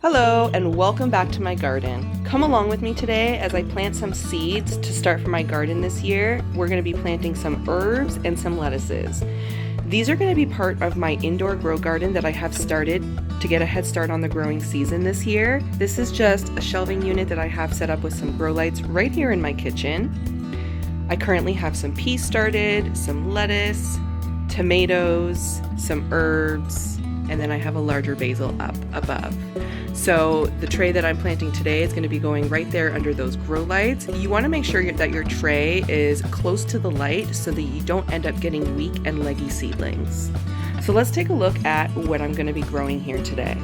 Hello and welcome back to my garden. Come along with me today as I plant some seeds to start for my garden this year. We're going to be planting some herbs and some lettuces. These are going to be part of my indoor grow garden that I have started to get a head start on the growing season this year. This is just a shelving unit that I have set up with some grow lights right here in my kitchen. I currently have some peas started, some lettuce, tomatoes, some herbs, and then I have a larger basil up above. So the tray that I'm planting today is going to be going right there under those grow lights. You want to make sure that your tray is close to the light so that you don't end up getting weak and leggy seedlings. So let's take a look at what I'm going to be growing here today.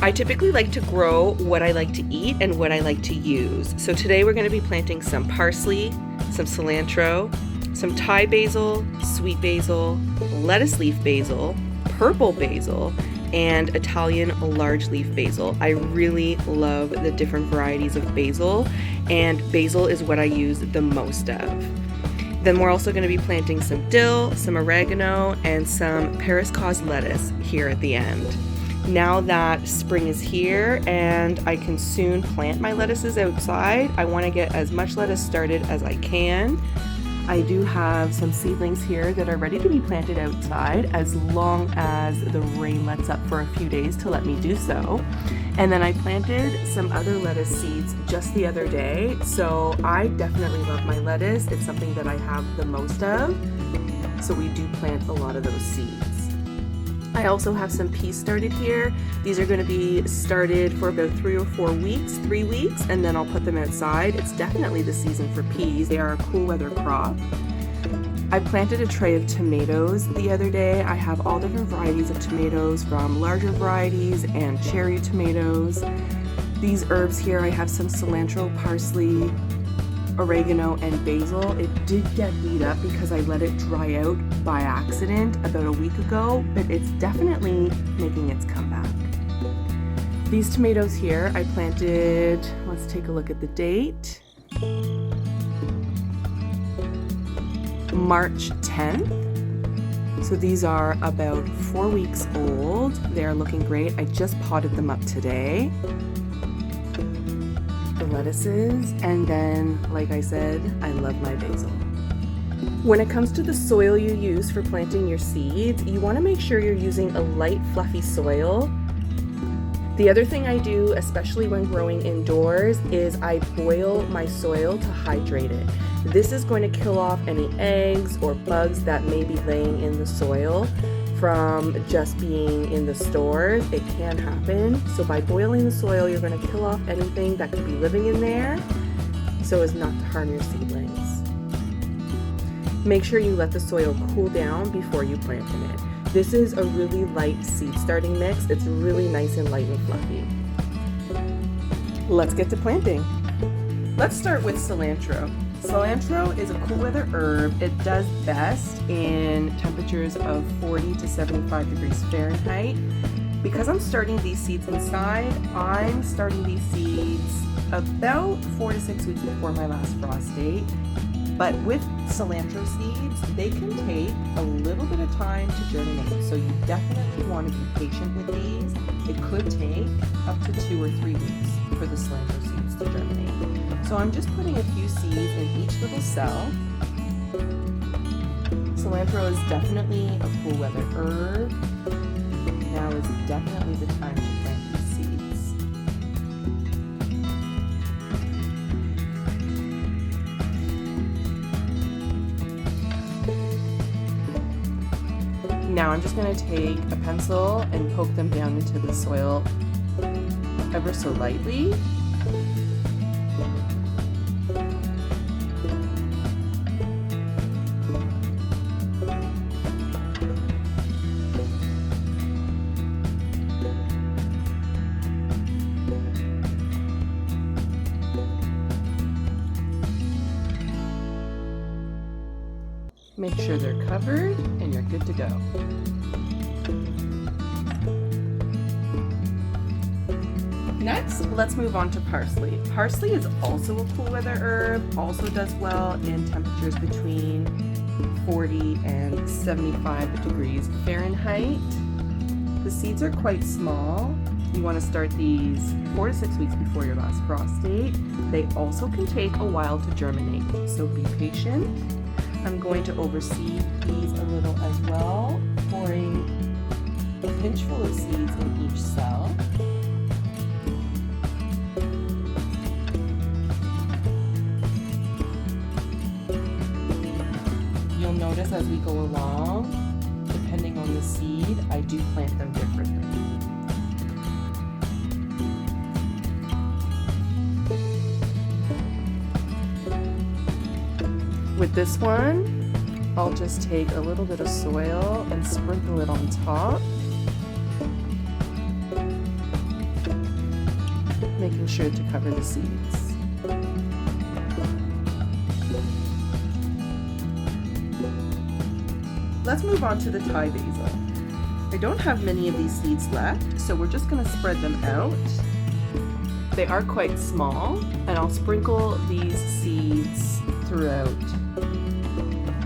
I typically like to grow what I like to eat and what I like to use. So today we're going to be planting some parsley, some cilantro, some Thai basil, sweet basil, lettuce leaf basil, purple basil, and Italian large leaf basil. I really love the different varieties of basil, and basil is what I use the most of. Then we're also going to be planting some dill, some oregano, and some Paris cause lettuce here at the end. Now that spring is here and I can soon plant my lettuces outside, I want to get as much lettuce started as I can. I do have some seedlings here that are ready to be planted outside as long as the rain lets up for a few days to let me do so. And then I planted some other lettuce seeds just the other day, so I definitely love my lettuce. It's something that I have the most of, so we do plant a lot of those seeds. I also have some peas started here. These are going to be started for about 3 weeks, and then I'll put them outside. It's definitely the season for peas. They are a cool weather crop. I planted a tray of tomatoes the other day. I have all different varieties of tomatoes, from larger varieties and cherry tomatoes. These herbs here, I have some cilantro, parsley, oregano, and basil. It did get beat up because I let it dry out by accident about a week ago, but it's definitely making its comeback. These tomatoes here I planted, let's take a look at the date, March 10th. So these are about 4 weeks old. They are looking great. I just potted them up today. The lettuces, and then, like I said, I love my basil. When it comes to the soil you use for planting your seeds, you want to make sure you're using a light, fluffy soil. The other thing I do, especially when growing indoors, is I boil my soil to hydrate it. This is going to kill off any eggs or bugs that may be laying in the soil from just being in the stores. It can happen. So by boiling the soil, you're going to kill off anything that could be living in there so as not to harm your seedlings. Make sure you let the soil cool down before you plant in it. This is a really light seed starting mix. It's really nice and light and fluffy. Let's get to planting. Let's start with cilantro. Cilantro is a cool weather herb. It does best in temperatures of 40 to 75 degrees Fahrenheit. Because I'm starting these seeds inside, I'm starting these seeds about 4 to 6 weeks before my last frost date. But with cilantro seeds, they can take a little bit of time to germinate. So you definitely want to be patient with these. It could take up to 2 or 3 weeks for the cilantro seeds to germinate. So I'm just putting a few seeds in each little cell. Cilantro is definitely a cool weather herb. Now is definitely the time to plant these seeds. Now I'm just going to take a pencil and poke them down into the soil ever so lightly. Make sure they're covered and you're good to go. Next, let's move on to parsley. Parsley is also a cool weather herb, also does well in temperatures between 40 and 75 degrees Fahrenheit. The seeds are quite small, You want to start these 4 to 6 weeks before your last frost date. They also can take a while to germinate, so be patient. I'm going to overseed these a little as well, pouring a pinch full of seeds in each cell. You'll notice as we go along, depending on the seed, I do plant them differently. With this one, I'll just take a little bit of soil and sprinkle it on top, making sure to cover the seeds. Let's move on to the Thai basil. I don't have many of these seeds left, so we're just going to spread them out. They are quite small, and I'll sprinkle these seeds throughout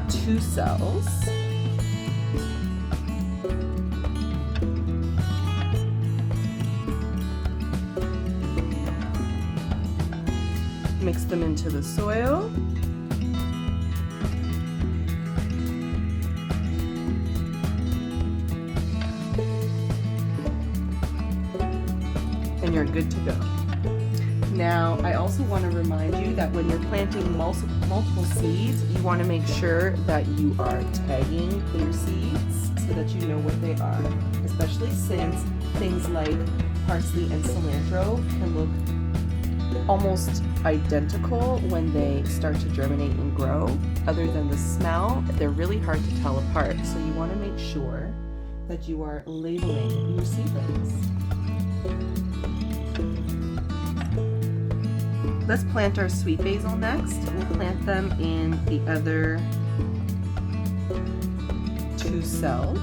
2 cells. Mix them into the soil. And you're good to go. Now, I also want to remind you that when you're planting multiple seeds, you want to make sure that you are tagging your seeds so that you know what they are, especially since things like parsley and cilantro can look almost identical when they start to germinate and grow. Other than the smell, they're really hard to tell apart, so you want to make sure that you are labeling your seedlings. Let's plant our sweet basil next. We'll plant them in the other 2 cells.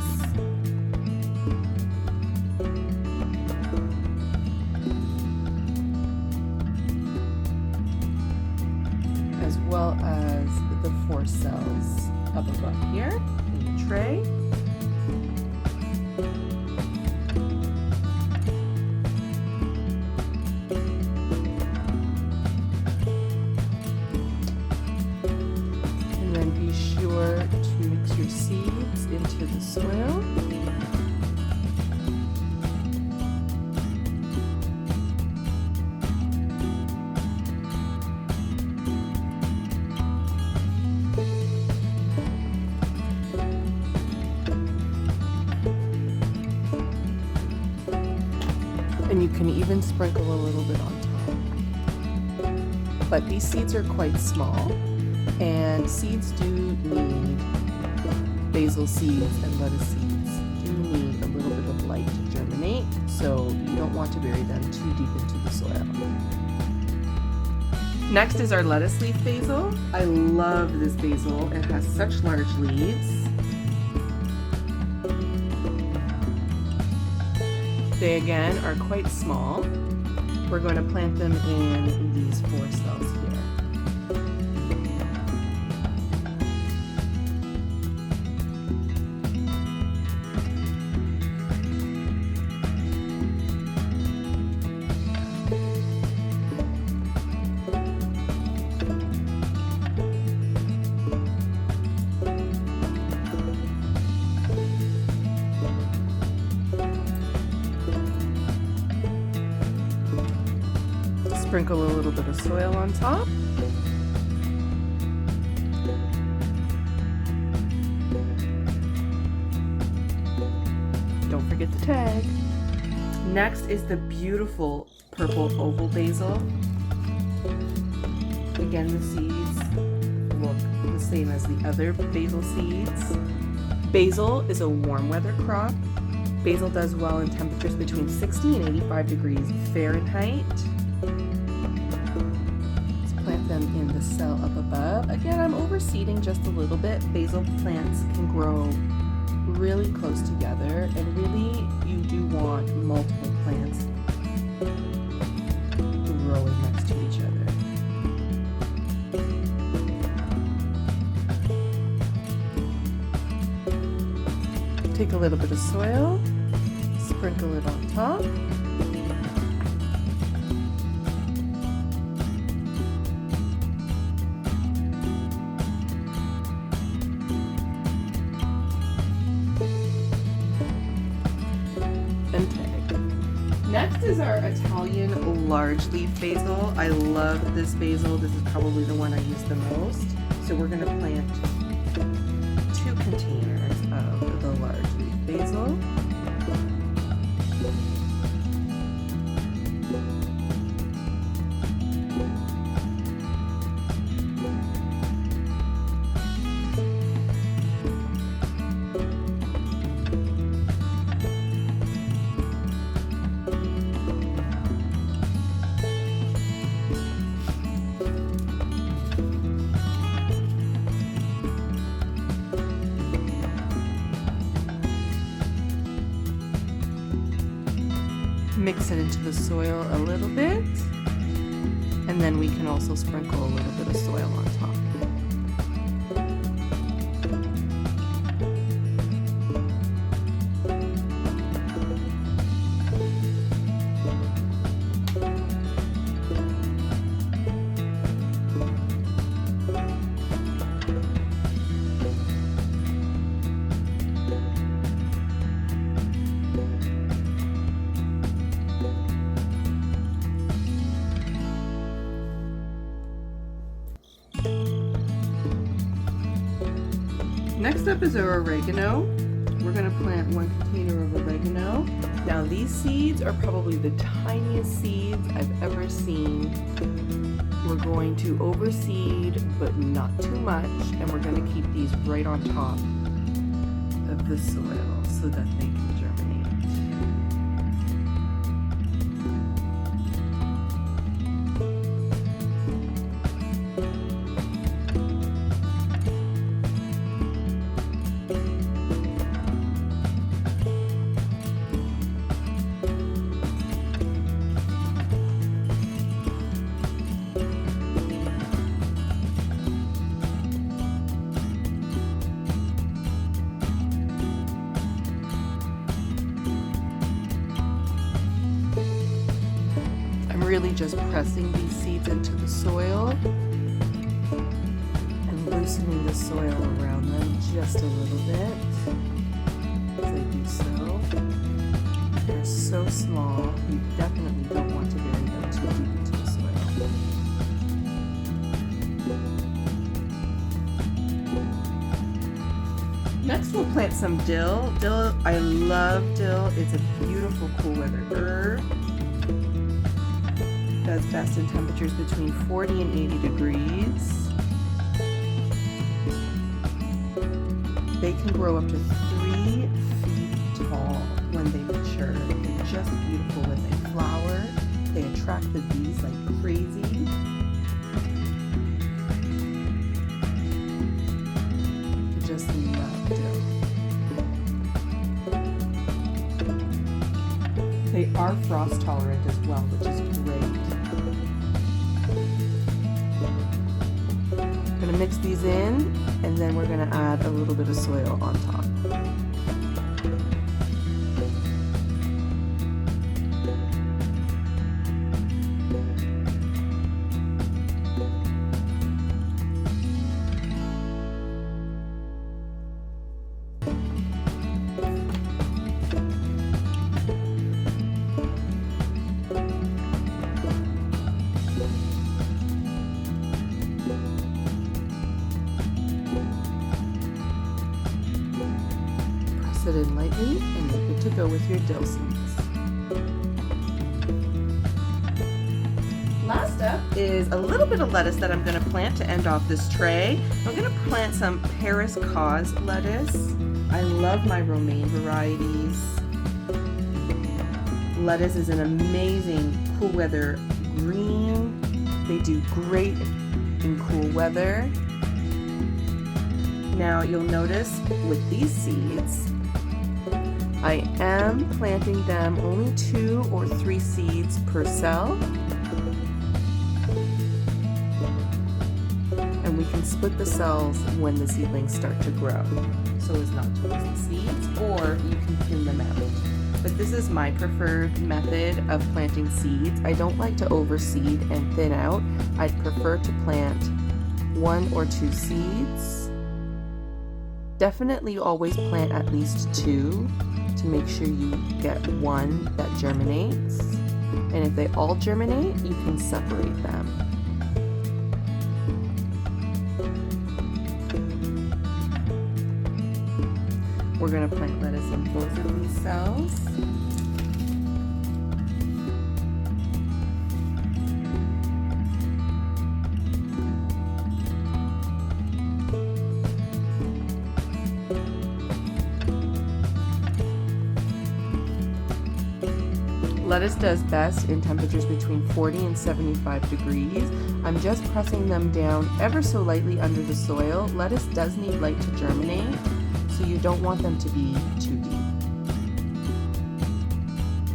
As well as the 4 cells up above here in the tray. To mix your seeds into the soil. And you can even sprinkle a little bit on top. But these seeds are quite small, and seeds do need, basil seeds and lettuce seeds do need a little bit of light to germinate, so you don't want to bury them too deep into the soil. Next is our lettuce leaf basil. I love this basil. It has such large leaves. They again are quite small. We're going to plant them in these 4 cells here. Sprinkle a little bit of soil on top. Don't forget to tag. Next is the beautiful purple oval basil. Again, the seeds look the same as the other basil seeds. Basil is a warm weather crop. Basil does well in temperatures between 60 and 85 degrees Fahrenheit. Them in the cell up above. Again, I'm overseeding just a little bit. Basil plants can grow really close together, and really you do want multiple plants growing next to each other. Take a little bit of soil, sprinkle it on top. is our Italian large leaf basil. I love this basil. This is probably the one I use the most. So we're going to plant 2 containers of the large leaf basil. Mix it into the soil a little bit, and then we can also sprinkle a little bit of soil on top. Next up is our oregano. We're going to plant 1 container of oregano. Now these seeds are probably the tiniest seeds I've ever seen. We're going to overseed, but not too much, and we're going to keep these right on top of the soil so that they can germinate. Really just pressing these seeds into the soil and loosening the soil around them just a little bit as I do so. They're so small, you definitely don't want to bury them too deep into the soil. Next we'll plant some dill. Dill, I love dill. It's a beautiful cool weather herb. Does best in temperatures between 40 and 80 degrees. They can grow up to 3 feet tall when they mature. They're just beautiful when they flower. They attract the bees like crazy. I just love dill. They are frost tolerant as well, which is great. We're going to mix these in, and then we're going to add a little bit of soil on top. It in lightly, and you're good to go with your dill seeds. Last up is a little bit of lettuce that I'm going to plant to end off this tray. I'm going to plant some Paris Cause lettuce. I love my romaine varieties. Lettuce is an amazing cool weather green. They do great in cool weather. Now you'll notice with these seeds, I am planting them only 2 or 3 seeds per cell. And we can split the cells when the seedlings start to grow, so as not to lose the seeds, or you can thin them out. But this is my preferred method of planting seeds. I don't like to overseed and thin out. I'd prefer to plant 1 or 2 seeds. Definitely always plant at least 2 to make sure you get one that germinates. if they all germinate, you can separate them. We're going to plant lettuce in both of these cells. Lettuce does best in temperatures between 40 and 75 degrees. I'm just pressing them down ever so lightly under the soil. Lettuce does need light to germinate, so you don't want them to be too deep.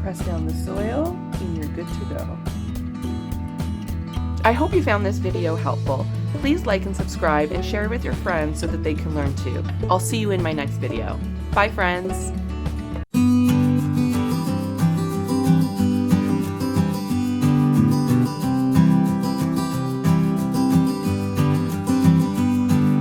Press down the soil and you're good to go. I hope you found this video helpful. Please like and subscribe and share it with your friends so that they can learn too. I'll see you in my next video. Bye friends!